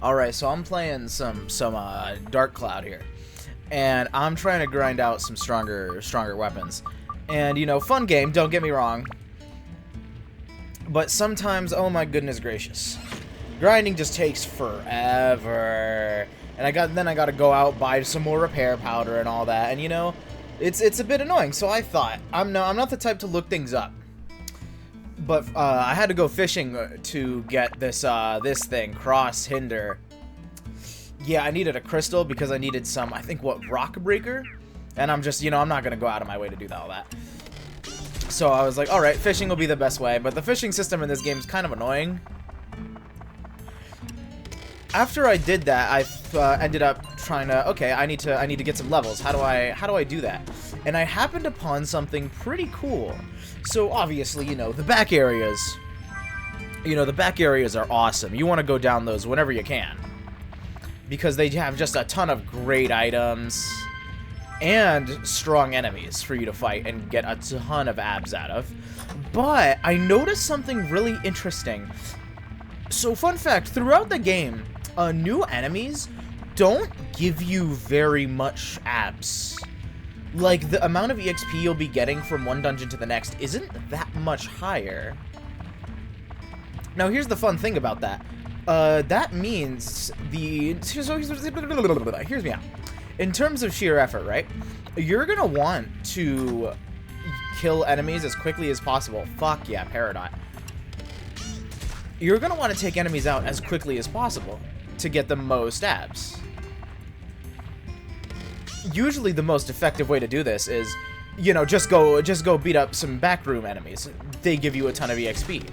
Alright, so I'm playing some Dark Cloud here. And I'm trying to grind out some stronger weapons. And, you know, fun game, don't get me wrong. But sometimes, oh my goodness gracious. Grinding just takes forever. And then I gotta go out, buy some more repair powder and all that. And, you know, it's a bit annoying. So I thought, I'm not the type to look things up. But I had to go fishing to get this thing, Cross Hinder. Yeah, I needed a crystal because I needed some, I think, what, rock breaker? And I'm just, you know, I'm not going to go out of my way to do all that. So I was like, alright, fishing will be the best way. But the fishing system in this game is kind of annoying. After I did that, I ended up trying to, okay, I need to get some levels. How do I do that? And I happened upon something pretty cool. So obviously, you know, the back areas, are awesome. You want to go down those whenever you can. Because they have just a ton of great items and strong enemies for you to fight and get a ton of abs out of. But I noticed something really interesting. So fun fact, throughout the game, new enemies don't give you very much abs. Like, the amount of EXP you'll be getting from one dungeon to the next isn't that much higher. Now, here's the fun thing about that. That means here's me out. In terms of sheer effort, right? You're gonna want to kill enemies as quickly as possible. Fuck yeah, Peridot. You're gonna want to take enemies out as quickly as possible to get the most abs. Usually the most effective way to do this is, you know, just go beat up some backroom enemies. They give you a ton of EXP.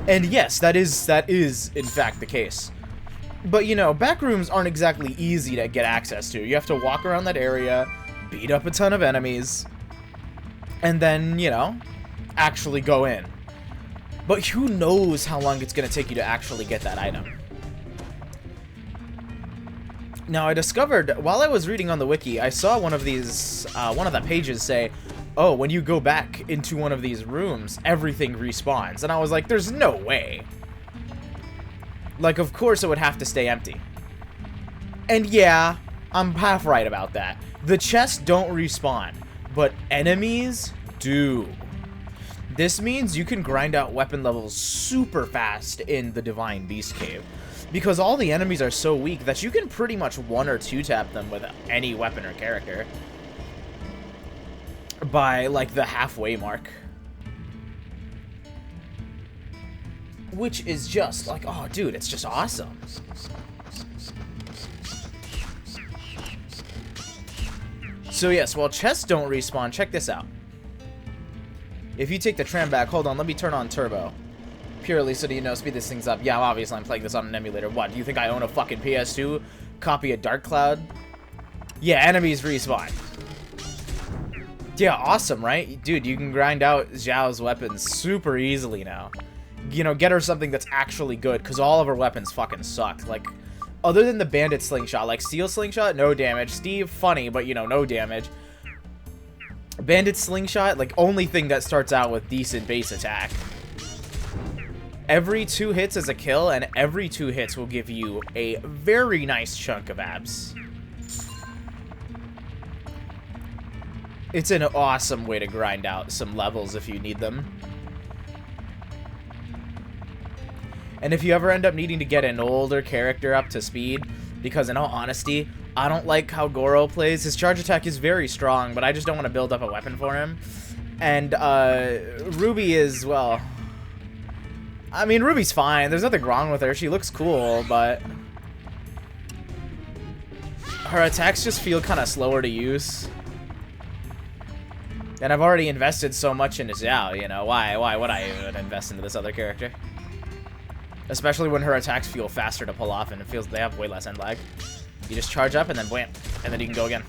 And yes, that is in fact the case. But, you know, backrooms aren't exactly easy to get access to. You have to walk around that area, beat up a ton of enemies, and then, you know, actually go in. But who knows how long it's going to take you to actually get that item. Now, I discovered, while I was reading on the wiki, I saw one of these, one of the pages say, oh, when you go back into one of these rooms, everything respawns. And I was like, there's no way. Like, of course it would have to stay empty. And yeah, I'm half right about that. The chests don't respawn, but enemies do. This means you can grind out weapon levels super fast in the Divine Beast Cave. Because all the enemies are so weak that you can pretty much 1 or 2 tap them with any weapon or character. By, like, the halfway mark. Which is just, like, oh, dude, it's just awesome. So, yes, while chests don't respawn, check this out. If you take the tram back, hold on, let me turn on turbo. Purely so that, you know, speed this things up. Yeah, obviously I'm playing this on an emulator. What, do you think I own a fucking PS2 copy of Dark Cloud? Yeah, enemies respawn. Yeah, awesome, right? Dude, you can grind out Xiao's weapons super easily now. You know, get her something that's actually good, because all of her weapons fucking suck. Like, other than the bandit slingshot, like steel slingshot, no damage. Steve, funny, but, you know, no damage. Bandit slingshot, like, only thing that starts out with decent base attack. Every 2 hits is a kill, and every 2 hits will give you a very nice chunk of abs. It's an awesome way to grind out some levels if you need them. And if you ever end up needing to get an older character up to speed, because in all honesty, I don't like how Goro plays. His charge attack is very strong, but I just don't want to build up a weapon for him. And Ruby is, well, I mean, Ruby's fine. There's nothing wrong with her. She looks cool, but her attacks just feel kind of slower to use. And I've already invested so much into Xiao, you know. Why would I even invest into this other character? Especially when her attacks feel faster to pull off and it feels they have way less end lag. You just charge up and then wham, and then you can go again.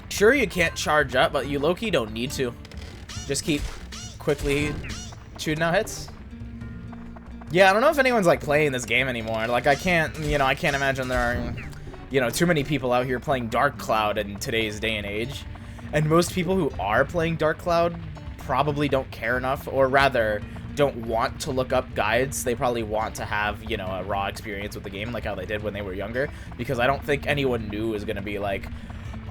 Sure, you can't charge up, but you low-key don't need to. Just keep quickly shooting out hits. Yeah, I don't know if anyone's like playing this game anymore. Like, I can't imagine there are, you know, too many people out here playing Dark Cloud in today's day and age. And most people who are playing Dark Cloud probably don't care enough, or rather, don't want to look up guides. They probably want to have, you know, a raw experience with the game, like how they did when they were younger. Because I don't think anyone new is gonna be like,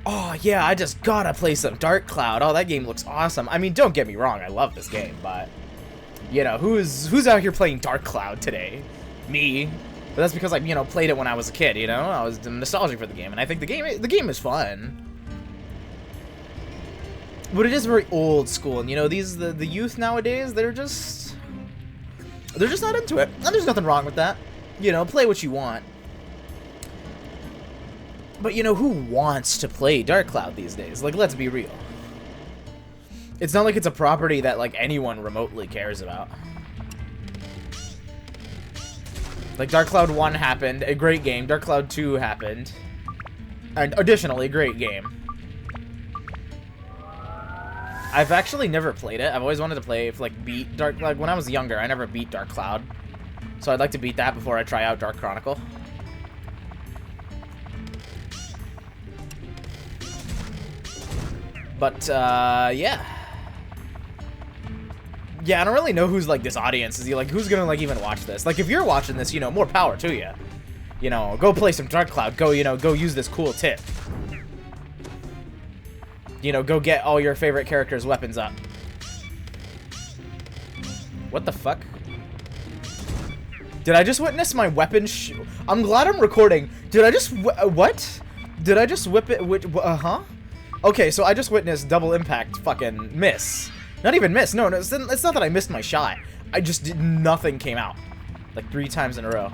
oh yeah, I just gotta play some Dark Cloud. Oh, that game looks awesome. I mean, don't get me wrong, I love this game, but you know, who's out here playing Dark Cloud today? Me. But that's because I, you know, played it when I was a kid. You know, I was nostalgic for the game, and I think the game is fun. But it is very old school, and you know, the youth nowadays, they're just not into it, and there's nothing wrong with that. You know, play what you want. But you know, who wants to play Dark Cloud these days? Like, let's be real. It's not like it's a property that like anyone remotely cares about. Like, Dark Cloud 1 happened, a great game. Dark Cloud 2 happened, and additionally, great game. I've actually never played it. I've always wanted to play, like, beat Dark Cloud. When I was younger, I never beat Dark Cloud. So I'd like to beat that before I try out Dark Chronicle. But, yeah. Yeah, I don't really know who's, like, this audience is. Like, who's gonna, like, even watch this? Like, if you're watching this, you know, more power to you. You know, go play some Dark Cloud. Go, you know, go use this cool tip. You know, go get all your favorite characters' weapons up. What the fuck? Did I just witness my weapon I'm glad I'm recording. Did I just... what? Did I just whip it... huh? Okay, so I just witnessed double impact fucking miss. Not even miss. No, it's not that I missed my shot. I just did... nothing came out. Like 3 times in a row.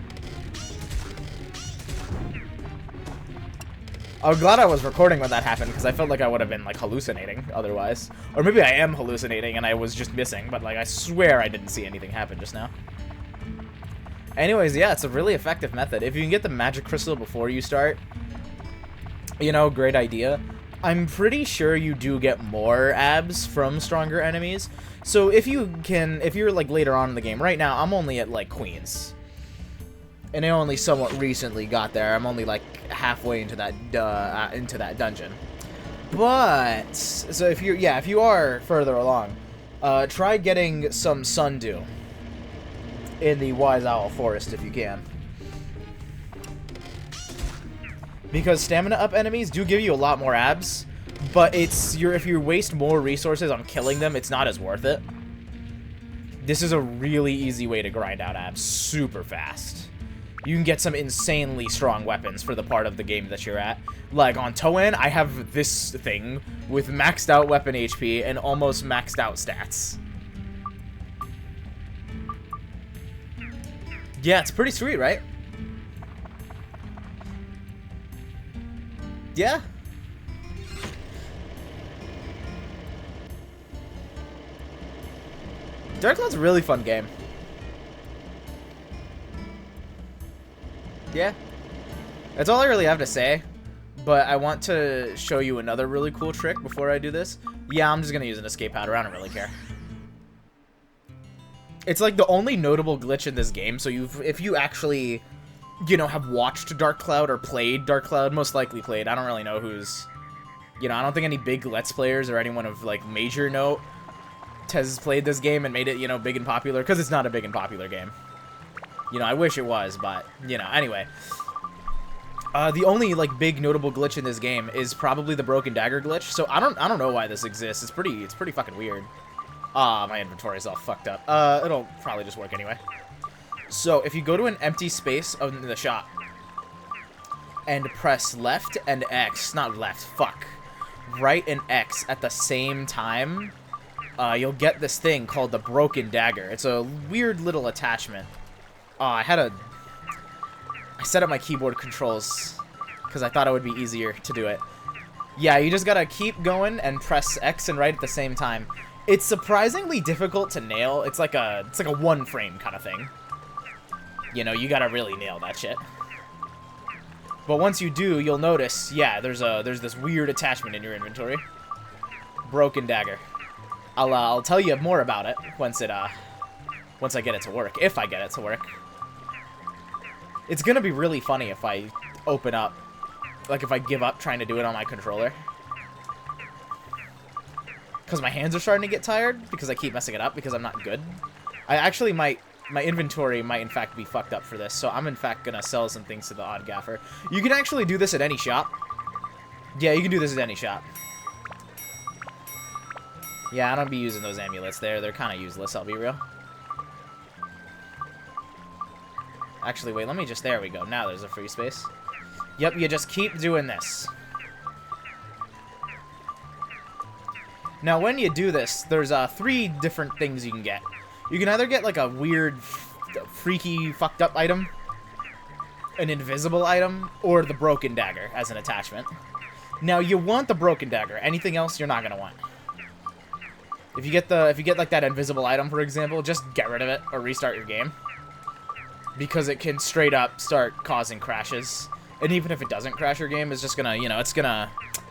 I'm glad I was recording when that happened, because I felt like I would have been, like, hallucinating otherwise. Or maybe I am hallucinating and I was just missing, but, like, I swear I didn't see anything happen just now. Anyways, yeah, it's a really effective method. If you can get the magic crystal before you start, you know, great idea. I'm pretty sure you do get more abs from stronger enemies. So if you're, like, later on in the game, right now, I'm only at, like, Queens. And I only somewhat recently got there. I'm only, like, halfway into that dungeon. But, so if you are further along, try getting some Sundew in the Wise Owl Forest if you can. Because stamina up enemies do give you a lot more abs, but if you waste more resources on killing them, it's not as worth it. This is a really easy way to grind out abs super fast. You can get some insanely strong weapons for the part of the game that you're at. Like, on Toan, I have this thing with maxed out weapon HP and almost maxed out stats. Yeah, it's pretty sweet, right? Yeah. Dark Cloud's a really fun game. Yeah. That's all I really have to say. But I want to show you another really cool trick before I do this. Yeah, I'm just going to use an escape powder. I don't really care. It's like the only notable glitch in this game. So if you actually, you know, have watched Dark Cloud or played Dark Cloud, most likely played. I don't really know who's, you know, I don't think any big Let's Players or anyone of, like, major note has played this game and made it, you know, big and popular. Because it's not a big and popular game. You know, I wish it was, but, you know, anyway. The only, like, big notable glitch in this game is probably the broken dagger glitch. So I don't know why this exists. It's pretty fucking weird. My inventory is all fucked up. It'll probably just work anyway. So if you go to an empty space in the shop and press left and X, not left, fuck, right and X at the same time, you'll get this thing called the broken dagger. It's a weird little attachment. I set up my keyboard controls because I thought it would be easier to do it. Yeah, you just gotta keep going and press X and right at the same time. It's surprisingly difficult to nail. It's like a one frame kind of thing. You know, you gotta really nail that shit. But once you do, you'll notice, yeah, there's this weird attachment in your inventory. Broken dagger. I'll tell you more about it once I get it to work. If I get it to work. It's gonna be really funny if I open up, like if I give up trying to do it on my controller. Because my hands are starting to get tired, because I keep messing it up, because I'm not good. I actually might... My inventory might, in fact, be fucked up for this, so I'm, in fact, gonna sell some things to the Odd Gaffer. You can actually do this at any shop. Yeah, you can do this at any shop. Yeah, I don't be using those amulets there. They're kind of useless, I'll be real. Actually, wait, let me just... There we go. Now there's a free space. Yep, you just keep doing this. Now, when you do this, there's 3 different things you can get. You can either get, like, a weird, freaky, fucked up item, an invisible item, or the broken dagger as an attachment. Now, you want the broken dagger. Anything else, you're not gonna want. If you get like that invisible item, for example, just get rid of it or restart your game, because it can straight up start causing crashes. And even if it doesn't crash your game, it's just gonna, you know, it's gonna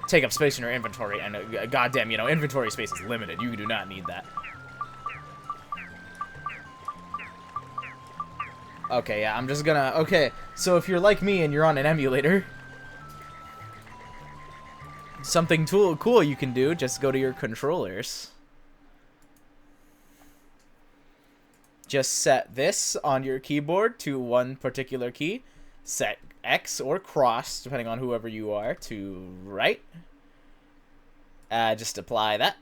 take up space in your inventory, and goddamn, you know, inventory space is limited. You do not need that. Okay, yeah, I'm just gonna... Okay, so if you're like me and you're on an emulator, something cool you can do, just go to your controllers. Just set this on your keyboard to one particular key. Set X or cross, depending on whoever you are, to right. Just apply that.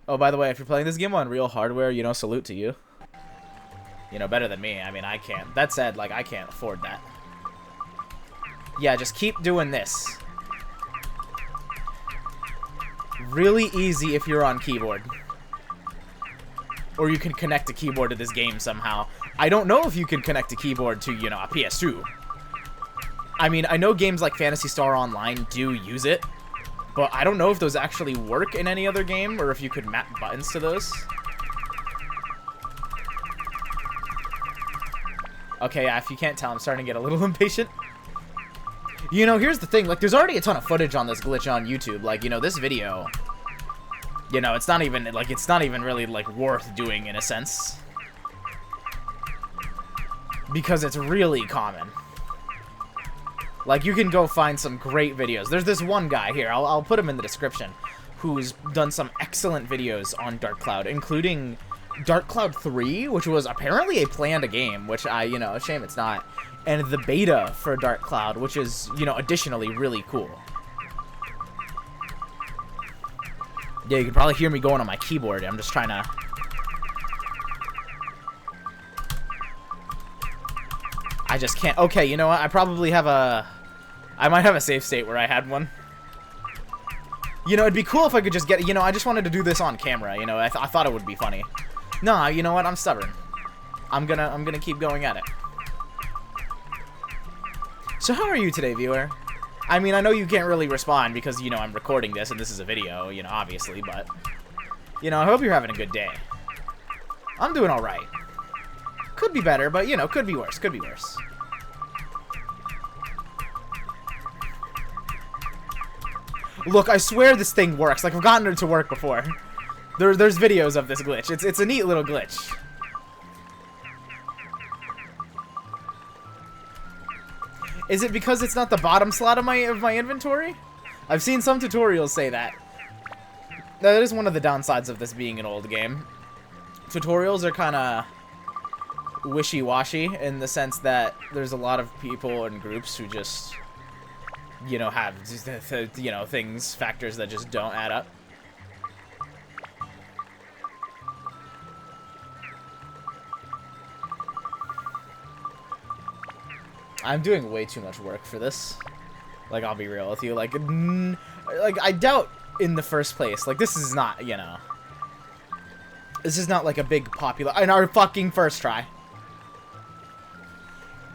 Oh, by the way, if you're playing this game on real hardware, you know, salute to you. You know, better than me. I mean, I can't. That said, like, I can't afford that. Yeah, just keep doing this. Really easy if you're on keyboard. Or you can connect a keyboard to this game somehow. I don't know if you can connect a keyboard to, you know, a PS2. I mean, I know games like Phantasy Star Online do use it, but I don't know if those actually work in any other game, or if you could map buttons to those. Okay, yeah, if you can't tell, I'm starting to get a little impatient. You know, here's the thing, like, there's already a ton of footage on this glitch on YouTube. Like, you know, this video, you know, it's not even, like, it's not even really, like, worth doing in a sense. Because it's really common. Like, you can go find some great videos. There's this one guy here, I'll put him in the description, who's done some excellent videos on Dark Cloud, including Dark Cloud 3, which was apparently a planned game, which you know, a shame it's not, and the beta for Dark Cloud, which is, you know, additionally really cool. Yeah, you can probably hear me going on my keyboard. I'm just trying to... I just can't... Okay, you know what? I probably have a... I might have a save state where I had one. You know, it'd be cool if I could just get... You know, I just wanted to do this on camera, you know? I thought it would be funny. Nah, you know what? I'm stubborn. I'm gonna keep going at it. So how are you today, viewer? I mean, I know you can't really respond because, you know, I'm recording this and this is a video, you know, obviously, but... You know, I hope you're having a good day. I'm doing alright. Could be better, but, you know, could be worse, could be worse. Look, I swear this thing works. Like, I've gotten it to work before. There's videos of this glitch. It's a neat little glitch. Is it because it's not the bottom slot of my inventory? I've seen some tutorials say that. That is one of the downsides of this being an old game. Tutorials are kind of wishy-washy in the sense that there's a lot of people and groups who just, you know, have, you know, factors that just don't add up. I'm doing way too much work for this. Like, I'll be real with you. Like, I doubt in the first place. Like, this is not, you know. This is not like a big popular... In our fucking first try.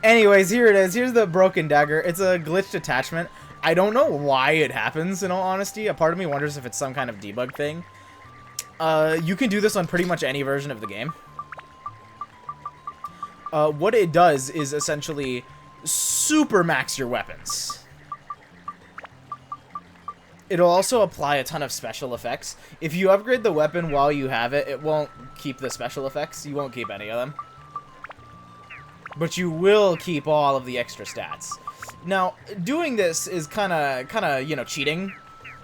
Anyways, here it is. Here's the broken dagger. It's a glitched attachment. I don't know why it happens, in all honesty. A part of me wonders if it's some kind of debug thing. You can do this on pretty much any version of the game. What it does is essentially super max your weapons. It'll also apply a ton of special effects. If you upgrade the weapon while you have it, it won't keep the special effects. You won't keep any of them. But you will keep all of the extra stats. Now, doing this is kind of, you know, cheating.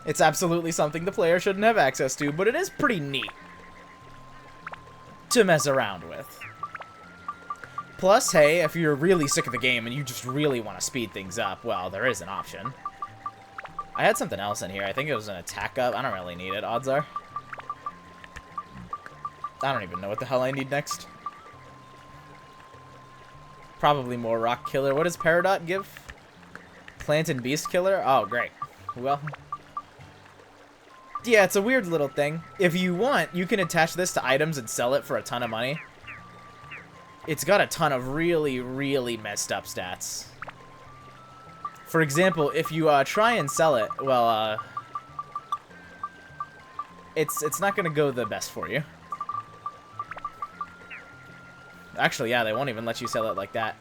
It's absolutely something the player shouldn't have access to, but it is pretty neat to mess around with. Plus, hey, if you're really sick of the game and you just really want to speed things up, well, there is an option. I had something else in here. I think it was an attack up. I don't really need it, odds are. I don't even know what the hell I need next. Probably more rock killer. What does Peridot give? Plant and beast killer? Oh, great. Well, yeah, it's a weird little thing. If you want, you can attach this to items and sell it for a ton of money. It's got a ton of really, really messed up stats. For example, if you try and sell it, well, it's not gonna go the best for you. Actually, yeah, they won't even let you sell it like that.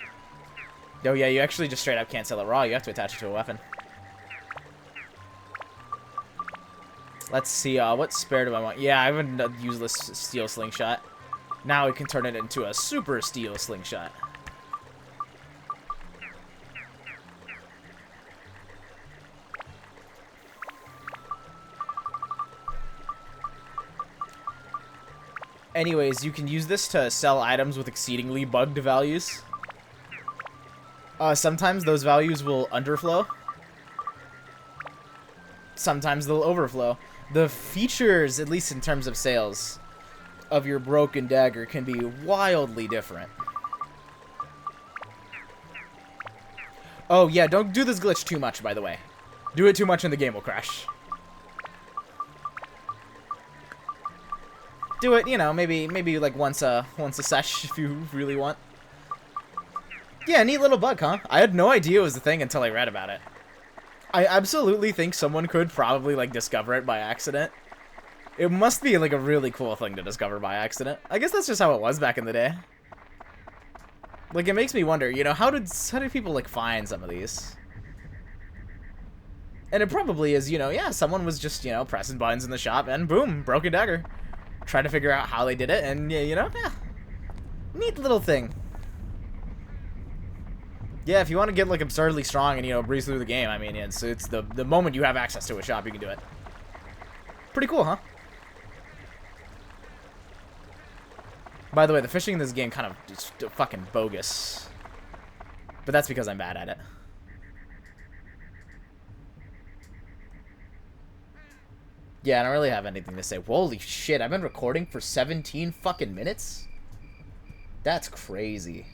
Oh yeah, you actually just straight up can't sell it raw. You have to attach it to a weapon. Let's see, what spare do I want? Yeah, I have a useless steel slingshot. Now we can turn it into a super steel slingshot. Anyways, you can use this to sell items with exceedingly bugged values. Sometimes those values will underflow. Sometimes they'll overflow. The features, at least in terms of sales, of your broken dagger can be wildly different. Oh yeah, don't do this glitch too much, by the way. Do it too much and the game will crash. Do it, you know, maybe like once a sesh if you really want. Yeah, neat little bug, huh? I had no idea it was a thing until I read about it. I absolutely think someone could probably, like, discover it by accident. It must be, like, a really cool thing to discover by accident. I guess that's just how it was back in the day. Like, it makes me wonder, you know, how did people, like, find some of these? And it probably is, you know, yeah, someone was just, you know, pressing buttons in the shop and boom, broken dagger. Try to figure out how they did it and, yeah, you know, yeah. Neat little thing. Yeah, if you want to get, like, absurdly strong and, you know, breeze through the game, I mean, it's the moment you have access to a shop, you can do it. Pretty cool, huh? By the way, the fishing in this game kind of just fucking bogus. But that's because I'm bad at it. Yeah, I don't really have anything to say. Holy shit, I've been recording for 17 fucking minutes? That's crazy.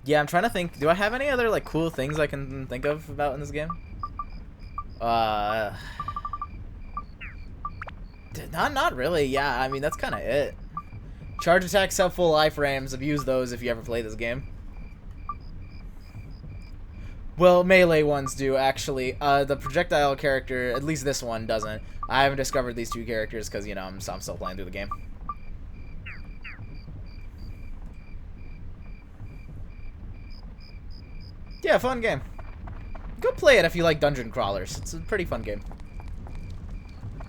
Yeah, I'm trying to think. Do I have any other, like, cool things I can think of about in this game? Not really. Yeah, I mean, that's kind of it. Charge attacks have full iframes. Abuse those if you ever play this game. Well, melee ones do, actually. The projectile character, at least this one, doesn't. I haven't discovered these two characters because, you know, I'm still playing through the game. Yeah, fun game. Go play it if you like dungeon crawlers. It's a pretty fun game.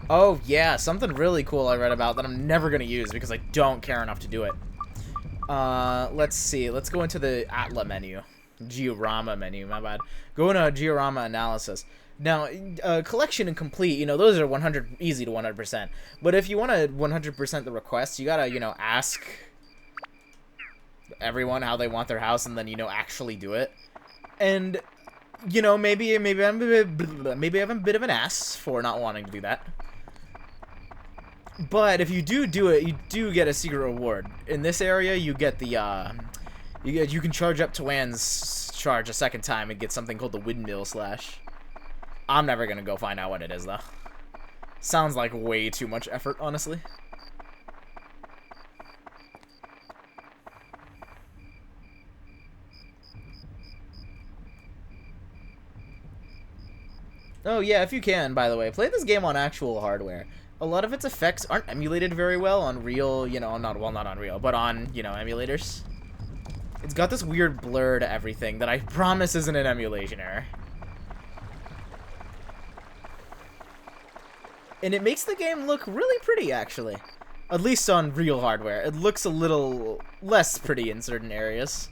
Oh, yeah, something really cool I read about that I'm never going to use because I don't care enough to do it. Let's see. Let's go into the Atla menu. Georama menu, my bad. Go into Georama analysis. Now, collection and complete, you know, those are 100, easy to 100%. But if you want to 100% the request, you gotta, you know, ask everyone how they want their house and then, you know, actually do it. And, you know, maybe I'm a bit of an ass for not wanting to do that. But if you do it, you do get a secret reward. In this area, you get the, you can charge up to Wan's charge a second time and get something called the Windmill Slash. I'm never gonna go find out what it is, though. Sounds like way too much effort, honestly. Oh yeah, if you can, by the way, play this game on actual hardware. A lot of its effects aren't emulated very well on real, you know, not on real, but on, you know, emulators. It's got this weird blur to everything that I promise isn't an emulation error. And it makes the game look really pretty, actually. At least on real hardware. It looks a little less pretty in certain areas.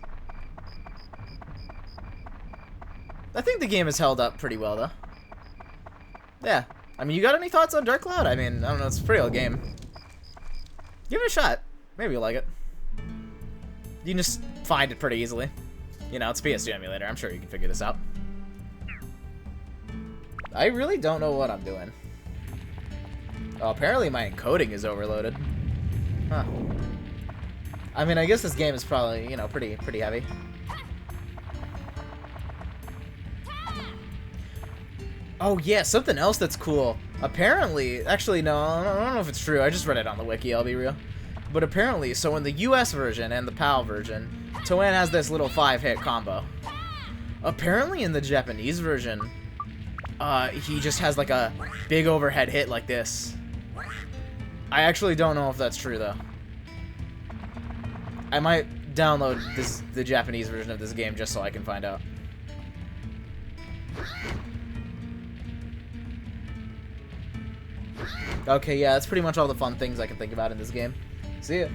I think the game has held up pretty well, though. Yeah. I mean, you got any thoughts on Dark Cloud? I mean, I don't know, it's a pretty old game. Give it a shot. Maybe you'll like it. You can just find it pretty easily. You know, it's a PS2 emulator. I'm sure you can figure this out. I really don't know what I'm doing. Oh, apparently my encoding is overloaded. Huh. I mean, I guess this game is probably, you know, pretty heavy. Oh, yeah, something else that's cool. Apparently, actually, no, I don't know if it's true. I just read it on the wiki, I'll be real. But apparently, so in the US version and the PAL version, Toan has this little 5-hit combo. Apparently, in the Japanese version, he just has like a big overhead hit like this. I actually don't know if that's true, though. I might download the Japanese version of this game just so I can find out. Okay, yeah, that's pretty much all the fun things I can think about in this game. See ya.